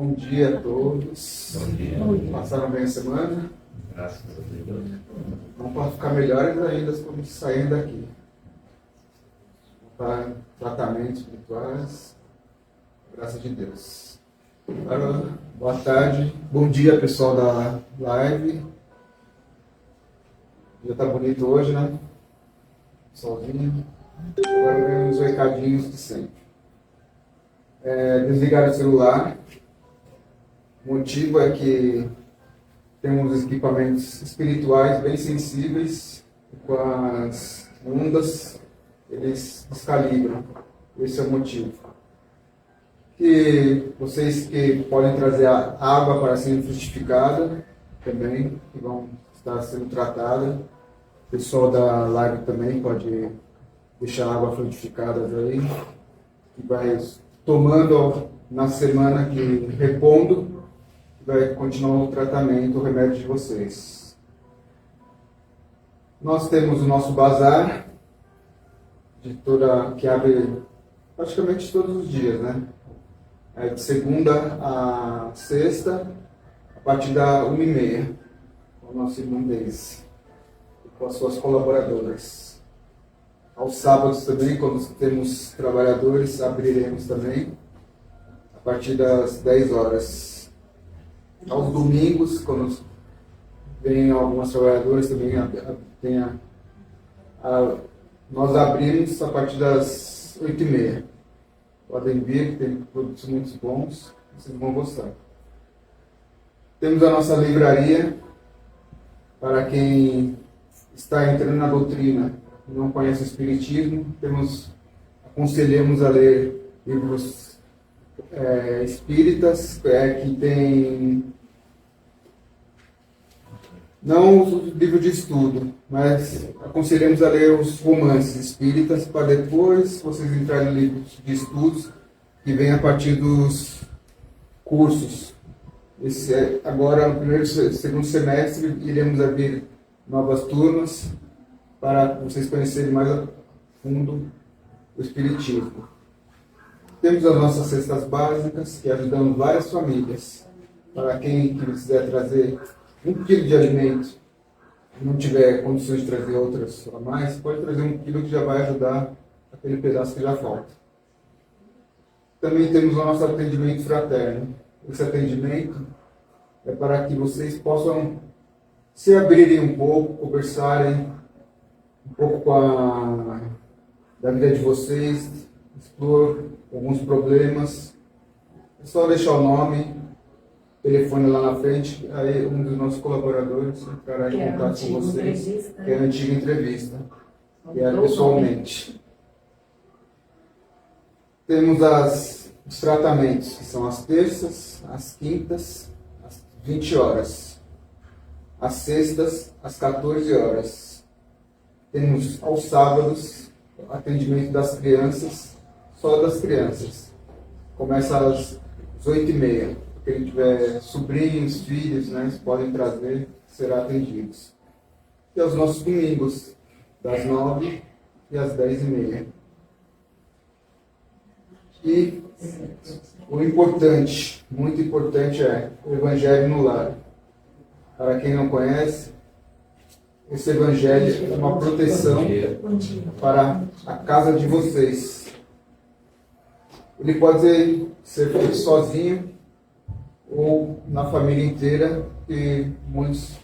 Bom dia a todos. Bom dia. Passaram bem a semana? Graças a Deus. Vamos para ficar melhores ainda quando saírem daqui. Para tratamentos espirituais, graças de Deus. Agora, boa tarde, bom dia pessoal da live. Já está bonito hoje, né? Solzinho. Agora vem os recadinhos de sempre. Desligar o celular. O motivo é que temos equipamentos espirituais bem sensíveis, com as ondas eles descalibram. Esse é o motivo. E vocês que podem trazer a água para ser frutificada também, que vão estar sendo tratada. O pessoal da live também pode deixar a água frutificada aí, que vai tomando na semana que repondo, vai continuar o tratamento, o remédio de vocês. Nós temos o nosso bazar, que abre praticamente todos os dias, né? De segunda a sexta, a partir da 1h30, o nosso irmão Deise, com as suas colaboradoras. Aos sábados também, quando temos trabalhadores, abriremos também, a partir das 10 horas. Aos domingos, quando vem algumas trabalhadoras também, nós abrimos a partir das 8h30. Podem vir, tem produtos muito bons, vocês vão gostar. Temos a nossa livraria, para quem está entrando na doutrina e não conhece o Espiritismo, aconselhamos a ler livros espíritas, que tem não o livro de estudo, mas aconselhamos a ler os romances espíritas para depois vocês entrarem no livro de estudos que vem a partir dos cursos. Agora, no primeiro e segundo semestre, iremos abrir novas turmas para vocês conhecerem mais a fundo o Espiritismo. Temos as nossas cestas básicas, que ajudamos várias famílias. Para quem quiser trazer 1 quilo de alimento e não tiver condições de trazer outras a mais, pode trazer 1 quilo que já vai ajudar aquele pedaço que já falta. Também temos o nosso atendimento fraterno. Esse atendimento é para que vocês possam se abrirem um pouco, conversarem um pouco da vida de vocês, expor alguns problemas. É só deixar o nome, telefone lá na frente, aí um dos nossos colaboradores entrará em contato com vocês, que é a antiga entrevista, que é pessoalmente. Temos os tratamentos, que são as terças, as quintas, às 20 horas, as sextas, às 14 horas. Temos aos sábados atendimento das crianças, só das crianças. Começa às 8h30. Quem tiver sobrinhos, filhos, né, eles podem trazer, serão atendidos. E aos nossos domingos, das 9h e às 10h30. E o importante, muito importante, é o Evangelho no Lar. Para quem não conhece, esse Evangelho é uma proteção para a casa de vocês. Ele pode ser feito sozinho ou na família inteira, que muitos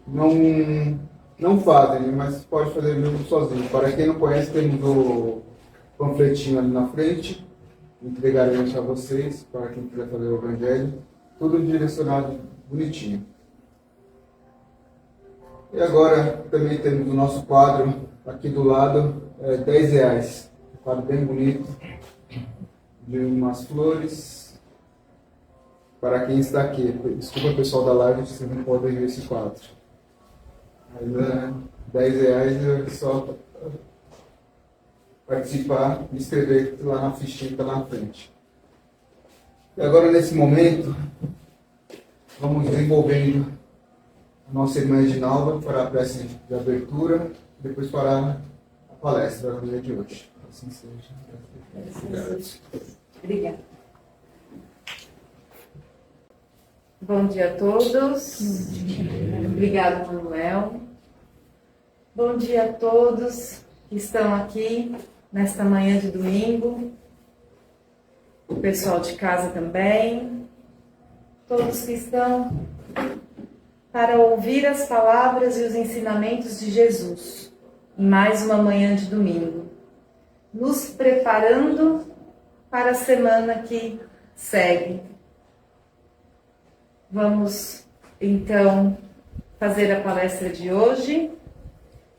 não fazem, mas pode fazer mesmo sozinho. Para quem não conhece, temos o panfletinho ali na frente, entregaremos a vocês, para quem quiser fazer o Evangelho, tudo direcionado bonitinho. E agora também temos o nosso quadro aqui do lado, R$10. Um quadro bem bonito, de umas flores. Para quem está aqui, desculpa pessoal da live, vocês não podem ver esse quadro. Mas R$10 é só participar e escrever lá na fichinha que está lá na frente. E agora, nesse momento, vamos desenvolvendo a nossa irmã Edinalva para a prece de abertura, depois para a palestra da dia de hoje. Assim seja. Obrigada. Bom dia a todos. Obrigado, Manuel. Bom dia a todos que estão aqui nesta manhã de domingo. O pessoal de casa também. Todos que estão para ouvir as palavras e os ensinamentos de Jesus em mais uma manhã de domingo, nos preparando para a semana que segue. Vamos, então, fazer a palestra de hoje,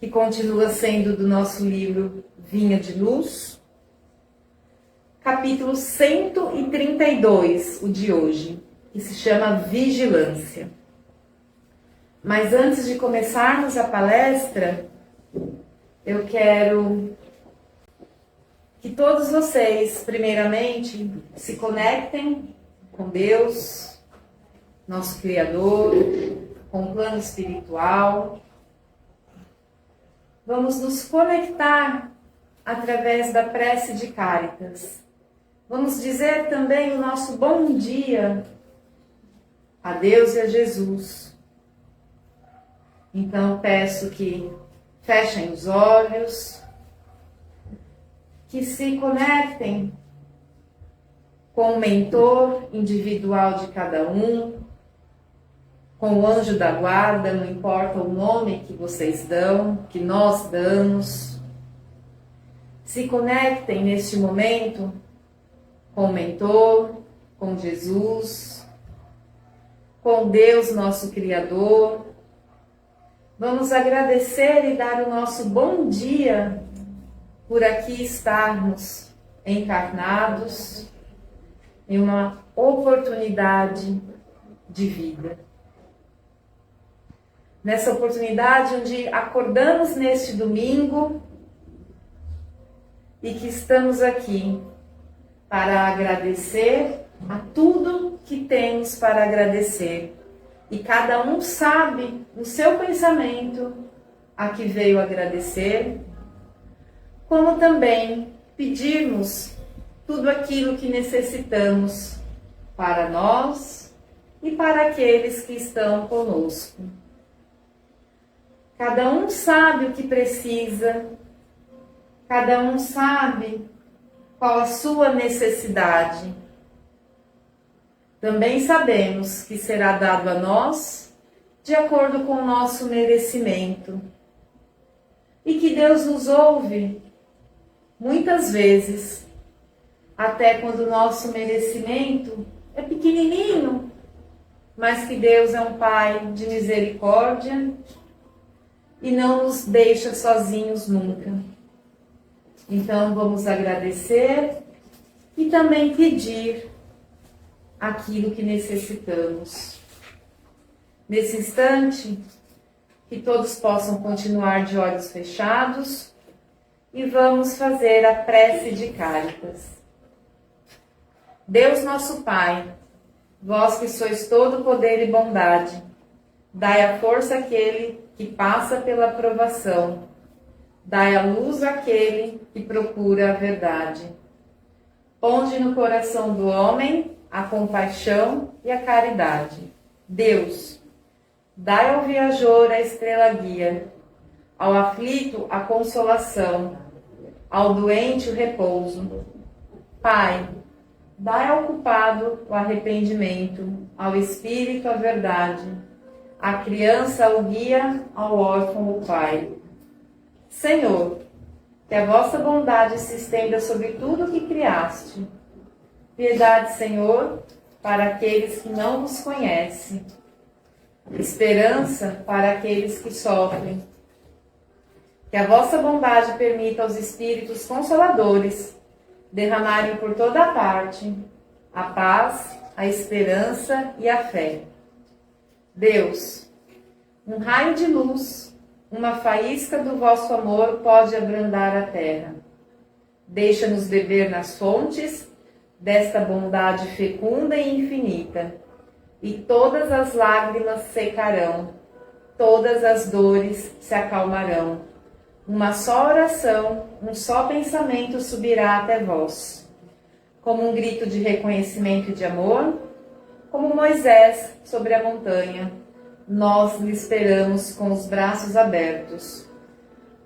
que continua sendo do nosso livro Vinha de Luz, capítulo 132, o de hoje, que se chama Vigilância. Mas antes de começarmos a palestra, eu quero que todos vocês, primeiramente, se conectem com Deus, nosso Criador, com o plano espiritual. Vamos nos conectar através da prece de Cáritas. Vamos dizer também o nosso bom dia a Deus e a Jesus. Então peço que fechem os olhos, que se conectem com o mentor individual de cada um, com o anjo da guarda, não importa o nome que vocês dão, que nós damos. Se conectem neste momento com o mentor, com Jesus, com Deus, nosso Criador. Vamos agradecer e dar o nosso bom dia por aqui estarmos encarnados em uma oportunidade de vida. Nessa oportunidade onde acordamos neste domingo e que estamos aqui para agradecer a tudo que temos para agradecer. E cada um sabe no seu pensamento a que veio agradecer, como também pedirmos tudo aquilo que necessitamos para nós e para aqueles que estão conosco. Cada um sabe o que precisa, cada um sabe qual a sua necessidade. Também sabemos que será dado a nós de acordo com o nosso merecimento. E que Deus nos ouve muitas vezes, até quando o nosso merecimento é pequenininho, mas que Deus é um Pai de misericórdia e não nos deixa sozinhos nunca. Então vamos agradecer e também pedir aquilo que necessitamos. Nesse instante, que todos possam continuar de olhos fechados e vamos fazer a prece de Cáritas. Deus nosso Pai, vós que sois todo poder e bondade, dai a força àquele que passa pela provação, dai a luz àquele que procura a verdade. Ponde no coração do homem a compaixão e a caridade. Deus, dai ao viajor a estrela guia, ao aflito a consolação, ao doente o repouso. Pai, dai ao culpado o arrependimento, ao espírito a verdade, à criança o guia, ao órfão o pai. Senhor, que a vossa bondade se estenda sobre tudo o que criaste. Piedade, Senhor, para aqueles que não vos conhecem. Esperança para aqueles que sofrem. Que a vossa bondade permita aos espíritos consoladores derramarem por toda a parte a paz, a esperança e a fé. Deus, um raio de luz, uma faísca do vosso amor pode abrandar a terra. Deixa-nos beber nas fontes desta bondade fecunda e infinita, e todas as lágrimas secarão, todas as dores se acalmarão. Uma só oração, um só pensamento subirá até vós. Como um grito de reconhecimento e de amor, como Moisés sobre a montanha, nós lhe esperamos com os braços abertos.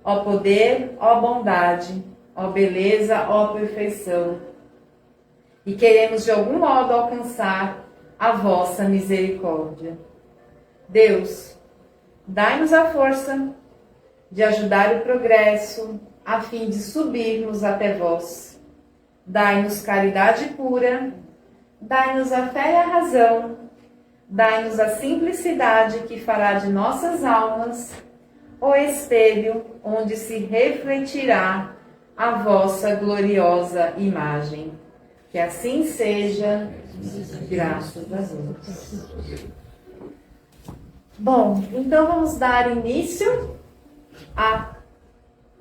Ó poder, ó bondade, ó beleza, ó perfeição. E queremos de algum modo alcançar a vossa misericórdia. Deus, dai-nos a força de ajudar o progresso, a fim de subirmos até vós. Dai-nos caridade pura, dai-nos a fé e a razão, dai-nos a simplicidade que fará de nossas almas o espelho onde se refletirá a vossa gloriosa imagem. Que assim seja, graças a Deus. Bom, então vamos dar início à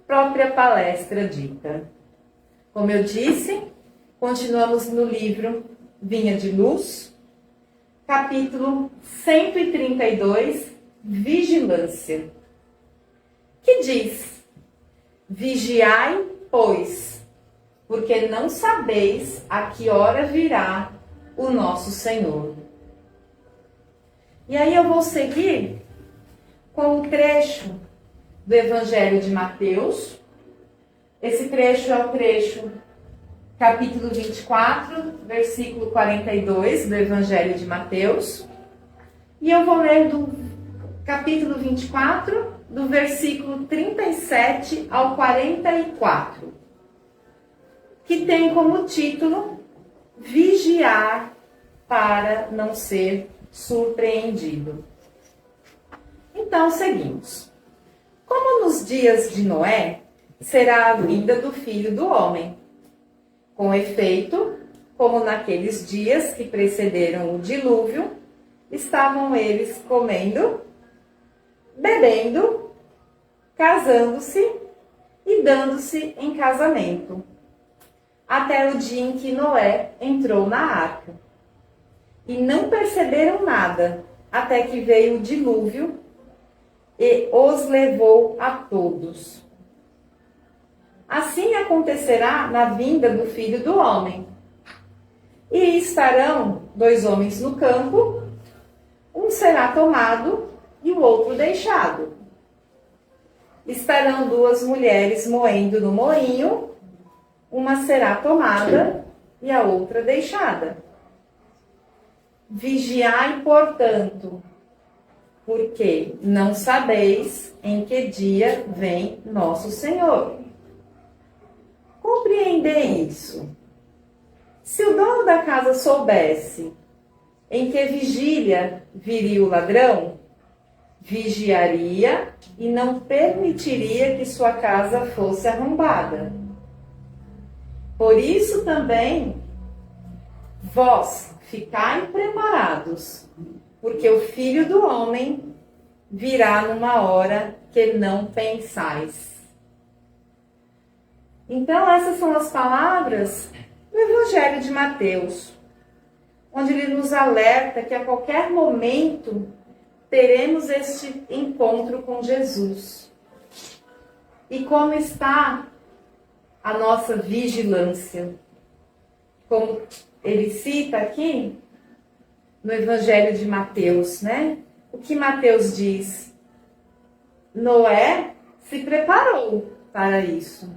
própria palestra dita. Como eu disse, continuamos no livro Vinha de Luz, capítulo 132, Vigilância, que diz: Vigiai, pois, porque não sabeis a que hora virá o nosso Senhor. E aí eu vou seguir com o trecho do Evangelho de Mateus. Esse trecho é o trecho capítulo 24, versículo 42 do Evangelho de Mateus. E eu vou ler do capítulo 24, do versículo 37 ao 44, que tem como título Vigiar para não ser surpreendido. Então, seguimos. Como nos dias de Noé, será a vinda do Filho do Homem. Com efeito, como naqueles dias que precederam o dilúvio, estavam eles comendo, bebendo, casando-se e dando-se em casamento, até o dia em que Noé entrou na arca. E não perceberam nada, até que veio o dilúvio e os levou a todos. Assim acontecerá na vinda do Filho do Homem. E estarão 2 homens no campo, um será tomado e o outro deixado. Estarão 2 mulheres moendo no moinho, uma será tomada e a outra deixada. Vigiai, portanto, porque não sabeis em que dia vem nosso Senhor. Compreendei isso. Se o dono da casa soubesse em que vigília viria o ladrão, vigiaria e não permitiria que sua casa fosse arrombada. Por isso também, vós ficai preparados, porque o Filho do Homem virá numa hora que não pensais. Então, essas são as palavras do Evangelho de Mateus, onde ele nos alerta que a qualquer momento teremos este encontro com Jesus. E como está a nossa vigilância? Como ele cita aqui no Evangelho de Mateus, né? O que Mateus diz? Noé se preparou para isso.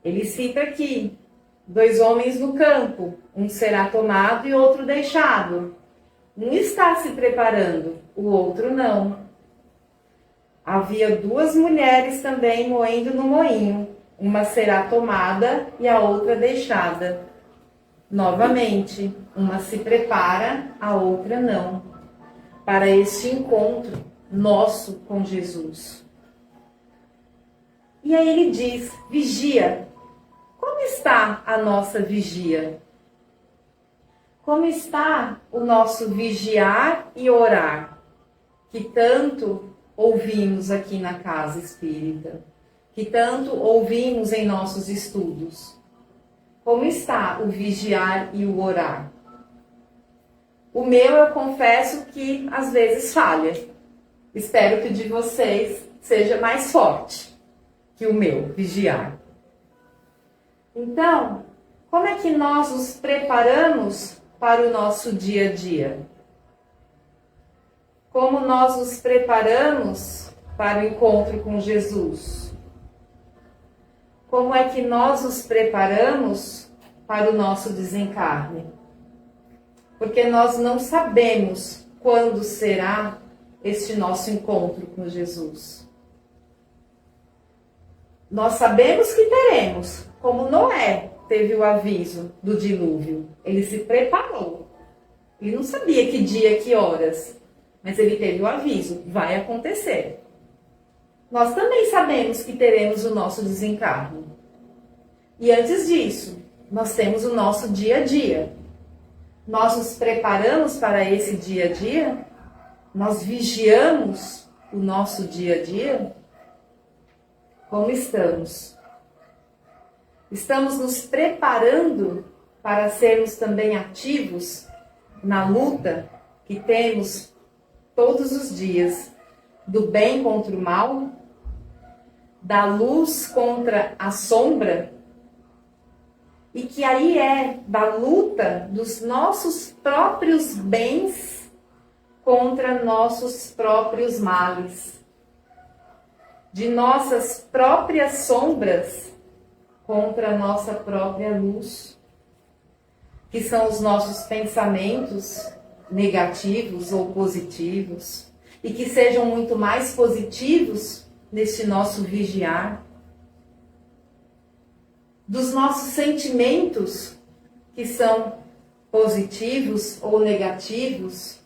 Ele cita aqui 2 homens no campo, um será tomado e outro deixado. Um está se preparando, o outro não. Havia 2 mulheres também moendo no moinho, uma será tomada e a outra deixada. Novamente, uma se prepara, a outra não, para este encontro nosso com Jesus. E aí ele diz: vigia. Como está a nossa vigia? Como está o nosso vigiar e orar, que tanto ouvimos aqui na casa espírita, que tanto ouvimos em nossos estudos? Como está o vigiar e o orar? O meu, eu confesso que às vezes falha. Espero que o de vocês seja mais forte que o meu, vigiar. Então, como é que nós nos preparamos para o nosso dia a dia? Como nós nos preparamos para o encontro com Jesus? Como é que nós nos preparamos para o nosso desencarne? Porque nós não sabemos quando será este nosso encontro com Jesus. Nós sabemos que teremos, como Noé teve o aviso do dilúvio. Ele se preparou. Ele não sabia que dia, que horas, mas ele teve o aviso, vai acontecer. Nós também sabemos que teremos o nosso desencarne. E antes disso, nós temos o nosso dia a dia. Nós nos preparamos para esse dia a dia? Nós vigiamos o nosso dia a dia? Como estamos? Estamos nos preparando para sermos também ativos na luta que temos todos os dias, do bem contra o mal, da luz contra a sombra, e que aí é da luta dos nossos próprios bens contra nossos próprios males, de nossas próprias sombras contra a nossa própria luz, que são os nossos pensamentos negativos ou positivos, e que sejam muito mais positivos neste nosso vigiar, dos nossos sentimentos, que são positivos ou negativos,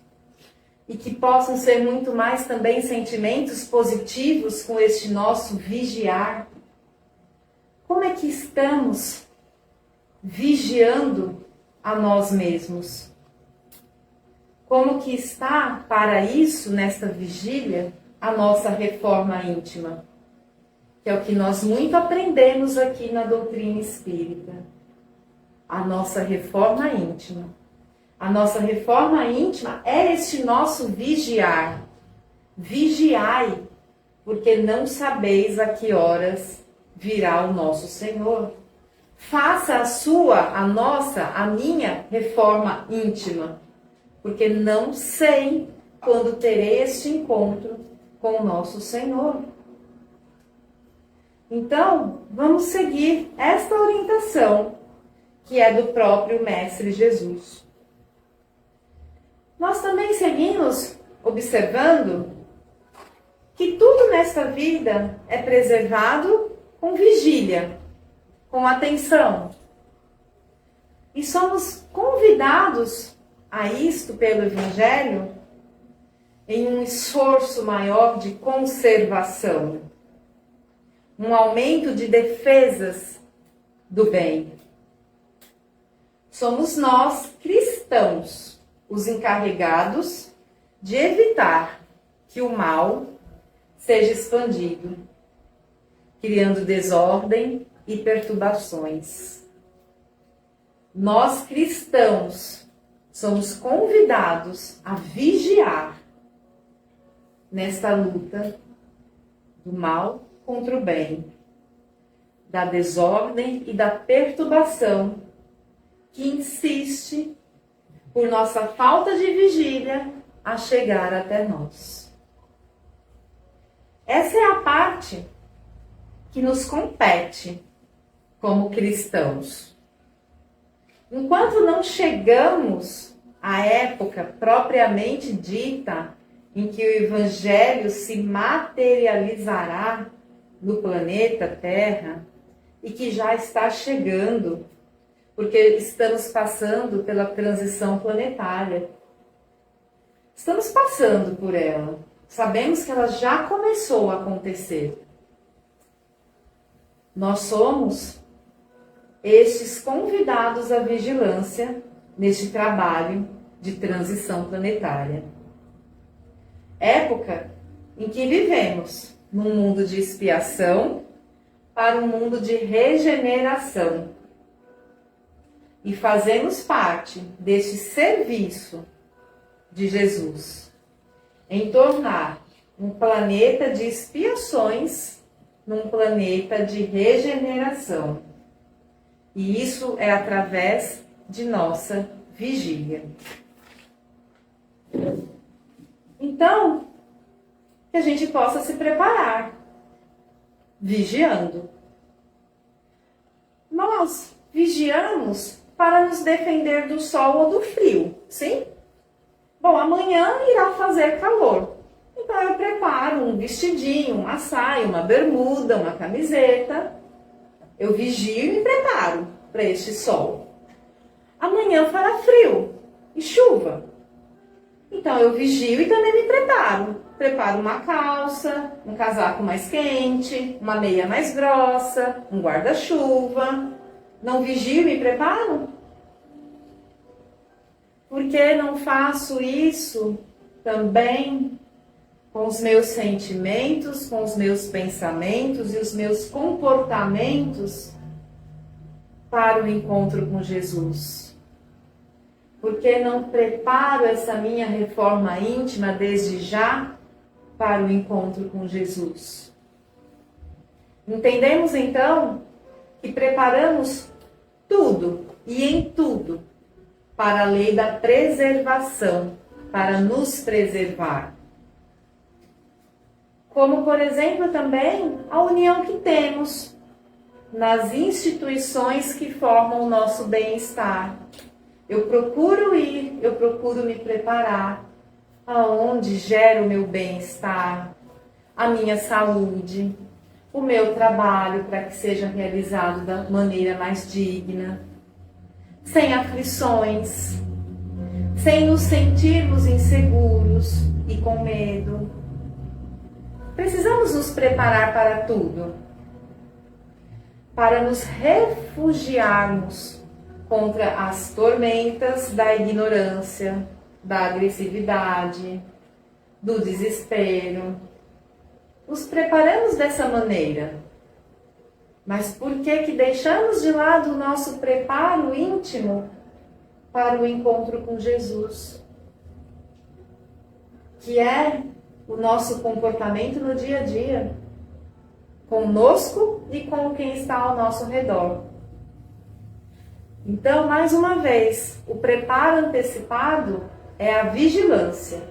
e que possam ser muito mais também sentimentos positivos com este nosso vigiar. Como é que estamos vigiando a nós mesmos? Como que está, para isso, nesta vigília, a nossa reforma íntima? Que é o que nós muito aprendemos aqui na doutrina espírita. A nossa reforma íntima. A nossa reforma íntima é este nosso vigiar. Vigiai, porque não sabeis a que horas virá o nosso Senhor. Faça a sua, a nossa, a minha reforma íntima, porque não sei quando terei este encontro com o nosso Senhor. Então, vamos seguir esta orientação, que é do próprio Mestre Jesus. Nós também seguimos observando que tudo nesta vida é preservado com vigília, com atenção. E somos convidados a isto pelo Evangelho em um esforço maior de conservação, um aumento de defesas do bem. Somos nós, cristãos, os encarregados de evitar que o mal seja expandido, criando desordem e perturbações. Nós, cristãos, somos convidados a vigiar nesta luta do mal contra o bem, da desordem e da perturbação que insiste, por nossa falta de vigília, a chegar até nós. Essa é a parte que nos compete como cristãos. Enquanto não chegamos à época propriamente dita em que o Evangelho se materializará no planeta Terra, e que já está chegando, porque estamos passando pela transição planetária. Estamos passando por ela. Sabemos que ela já começou a acontecer. Nós somos estes convidados à vigilância neste trabalho de transição planetária. Época em que vivemos num mundo de expiação para um mundo de regeneração. E fazemos parte deste serviço de Jesus em tornar um planeta de expiações num planeta de regeneração. E isso é através de nossa vigília. Então, que a gente possa se preparar, vigiando. Nós vigiamos para nos defender do sol ou do frio, sim? Bom, amanhã irá fazer calor. Então eu preparo um vestidinho, uma saia, uma bermuda, uma camiseta. Eu vigio e me preparo para este sol. Amanhã fará frio e chuva. Então eu vigio e também me preparo. Preparo uma calça, um casaco mais quente, uma meia mais grossa, um guarda-chuva. Não vigio e me preparo? Por que não faço isso também com os meus sentimentos, com os meus pensamentos e os meus comportamentos para o encontro com Jesus? Por que não preparo essa minha reforma íntima desde já para o encontro com Jesus? Entendemos então que preparamos tudo e em tudo para a lei da preservação, para nos preservar. Como, por exemplo, também a união que temos nas instituições que formam o nosso bem-estar. Eu procuro ir, eu procuro me preparar aonde gera o meu bem-estar, a minha saúde, o meu trabalho para que seja realizado da maneira mais digna, sem aflições, sem nos sentirmos inseguros e com medo. Precisamos nos preparar para tudo, para nos refugiarmos contra as tormentas da ignorância, da agressividade, do desespero. Nos preparamos dessa maneira. Mas por que deixamos de lado o nosso preparo íntimo para o encontro com Jesus? Que é o nosso comportamento no dia a dia, conosco e com quem está ao nosso redor. Então, mais uma vez, o preparo antecipado é a vigilância,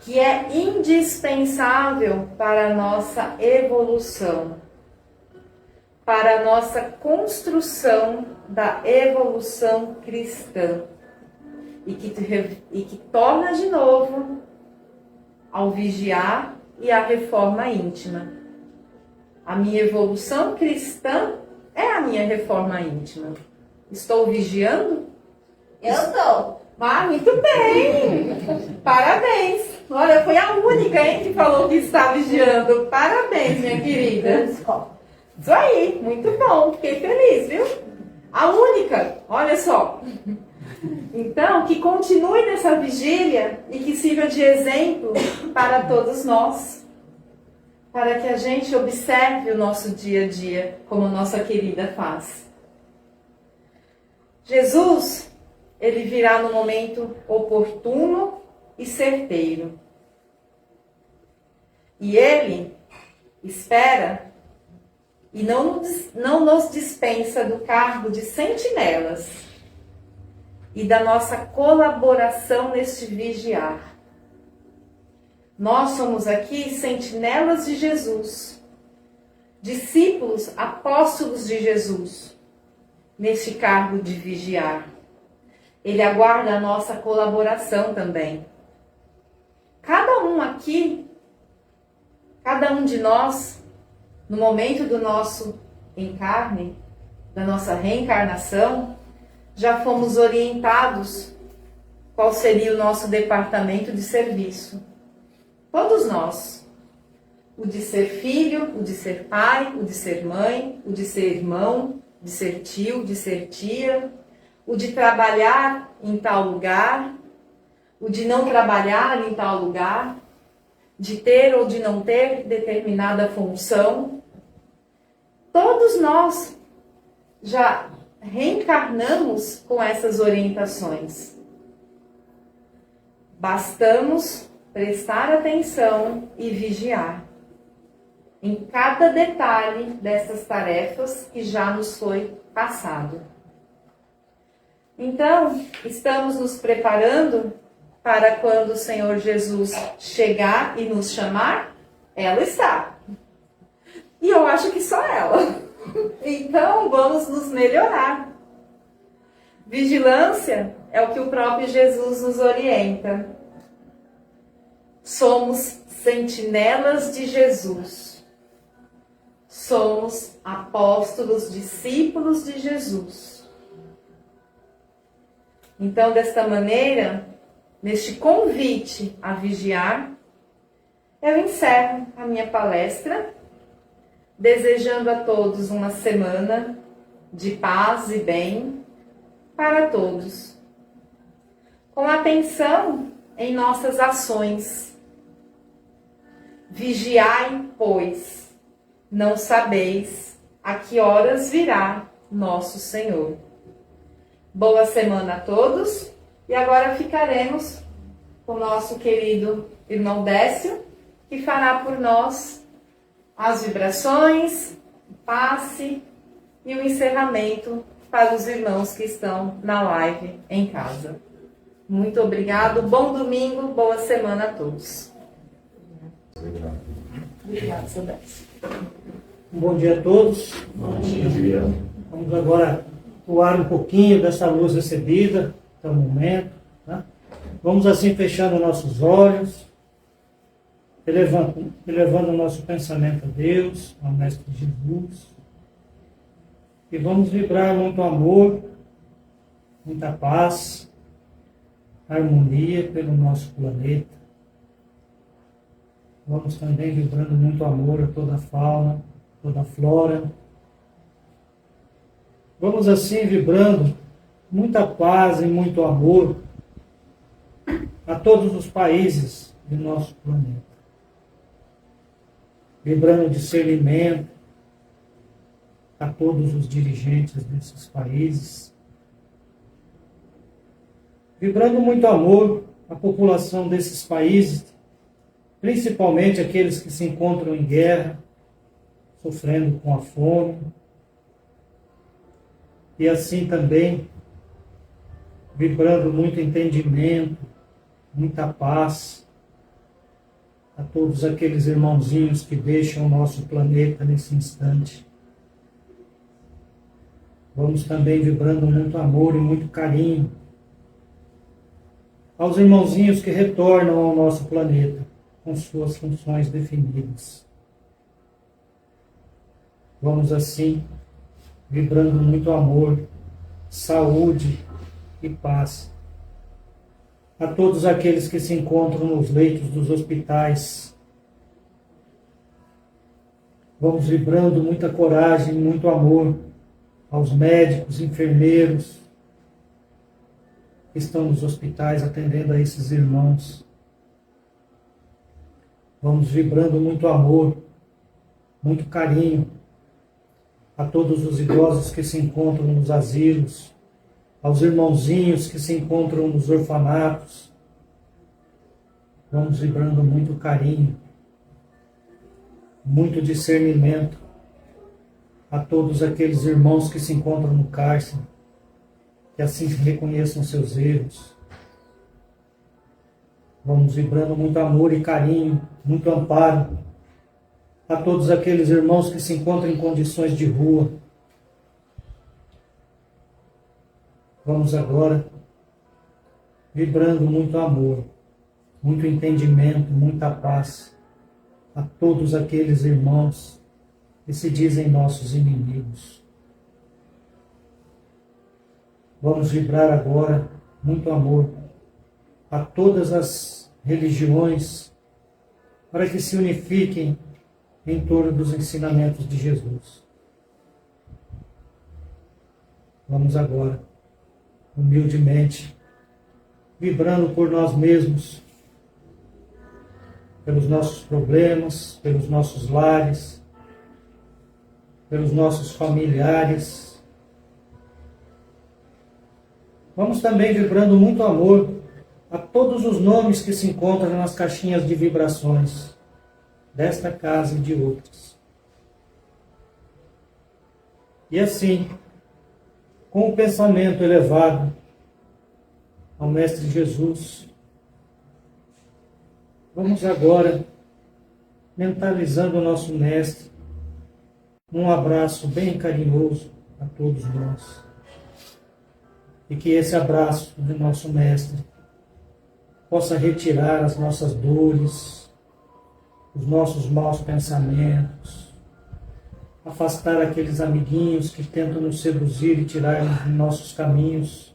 que é indispensável para a nossa evolução, para a nossa construção da evolução cristã, e que torna de novo ao vigiar e a reforma íntima. A minha evolução cristã é a minha reforma íntima. Estou vigiando? Eu estou. Ah, muito bem! Parabéns! Olha, foi a única, hein, que falou que está vigiando. Parabéns, minha querida. Isso aí, muito bom. Fiquei feliz, viu? A única, olha só. Então, que continue nessa vigília e que sirva de exemplo para todos nós. Para que a gente observe o nosso dia a dia, como nossa querida faz. Jesus, ele virá no momento oportuno e certeiro. E ele espera e não nos dispensa do cargo de sentinelas e da nossa colaboração neste vigiar. Nós somos aqui sentinelas de Jesus, discípulos, apóstolos de Jesus, neste cargo de vigiar. Ele aguarda a nossa colaboração também. Cada um aqui, cada um de nós, no momento do nosso encarne, da nossa reencarnação, já fomos orientados qual seria o nosso departamento de serviço. Todos nós. O de ser filho, o de ser pai, o de ser mãe, o de ser irmão, de ser tio, de ser tia, o de trabalhar em tal lugar, o de não trabalhar em tal lugar, de ter ou de não ter determinada função. Todos nós já reencarnamos com essas orientações. Bastamos prestar atenção e vigiar em cada detalhe dessas tarefas que já nos foi passado. Então, estamos nos preparando para quando o Senhor Jesus chegar e nos chamar? Ela está. E eu acho que só ela. Então, vamos nos melhorar. Vigilância é o que o próprio Jesus nos orienta. Somos sentinelas de Jesus. Somos apóstolos, discípulos de Jesus. Então, desta maneira, neste convite a vigiar, eu encerro a minha palestra, desejando a todos uma semana de paz e bem para todos. Com atenção em nossas ações. Vigiai, pois, não sabeis a que horas virá nosso Senhor. Boa semana a todos. E agora ficaremos com o nosso querido irmão Décio, que fará por nós as vibrações, o passe e o encerramento para os irmãos que estão na live em casa. Muito obrigado, bom domingo, boa semana a todos. Obrigada, seu Décio. Bom dia a todos. Bom dia. Vamos agora atuar um pouquinho dessa luz recebida até o momento. Tá? Vamos assim fechando nossos olhos, elevando o nosso pensamento a Deus, ao Mestre Jesus. E vamos vibrar muito amor, muita paz, harmonia pelo nosso planeta. Vamos também vibrando muito amor a toda a fauna, toda a flora. Vamos assim vibrando muita paz e muito amor a todos os países do nosso planeta. Vibrando discernimento a todos os dirigentes desses países. Vibrando muito amor à população desses países, principalmente aqueles que se encontram em guerra, sofrendo com a fome. E assim também, vibrando muito entendimento, muita paz a todos aqueles irmãozinhos que deixam o nosso planeta nesse instante. Vamos também vibrando muito amor e muito carinho aos irmãozinhos que retornam ao nosso planeta com suas funções definidas. Vamos assim vibrando muito amor, saúde e paz a todos aqueles que se encontram nos leitos dos hospitais. Vamos vibrando muita coragem, muito amor aos médicos, enfermeiros que estão nos hospitais atendendo a esses irmãos. Vamos vibrando muito amor, muito carinho a todos os idosos que se encontram nos asilos, aos irmãozinhos que se encontram nos orfanatos. Vamos vibrando muito carinho, muito discernimento a todos aqueles irmãos que se encontram no cárcere, que assim reconheçam seus erros. Vamos vibrando muito amor e carinho, muito amparo a todos aqueles irmãos que se encontram em condições de rua. Vamos agora vibrando muito amor, muito entendimento, muita paz a todos aqueles irmãos que se dizem nossos inimigos. Vamos vibrar agora muito amor a todas as religiões para que se unifiquem em torno dos ensinamentos de Jesus. Vamos agora, humildemente, vibrando por nós mesmos, pelos nossos problemas, pelos nossos lares, pelos nossos familiares. Vamos também vibrando muito amor a todos os nomes que se encontram nas caixinhas de vibrações desta casa e de outras. E assim, com o pensamento elevado ao Mestre Jesus. Vamos agora, mentalizando o nosso Mestre, um abraço bem carinhoso a todos nós. E que esse abraço do nosso Mestre possa retirar as nossas dores, os nossos maus pensamentos, afastar aqueles amiguinhos que tentam nos seduzir e tirar-nos de nossos caminhos.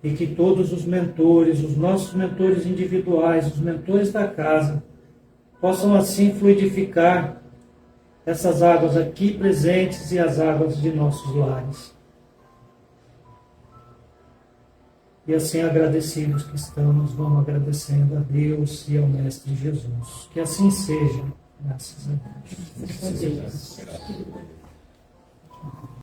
E que todos os mentores, os nossos mentores individuais, os mentores da casa, possam assim fluidificar essas águas aqui presentes e as águas de nossos lares. E assim agradecidos que estamos, vamos agradecendo a Deus e ao Mestre Jesus. Que assim seja, graças a Deus.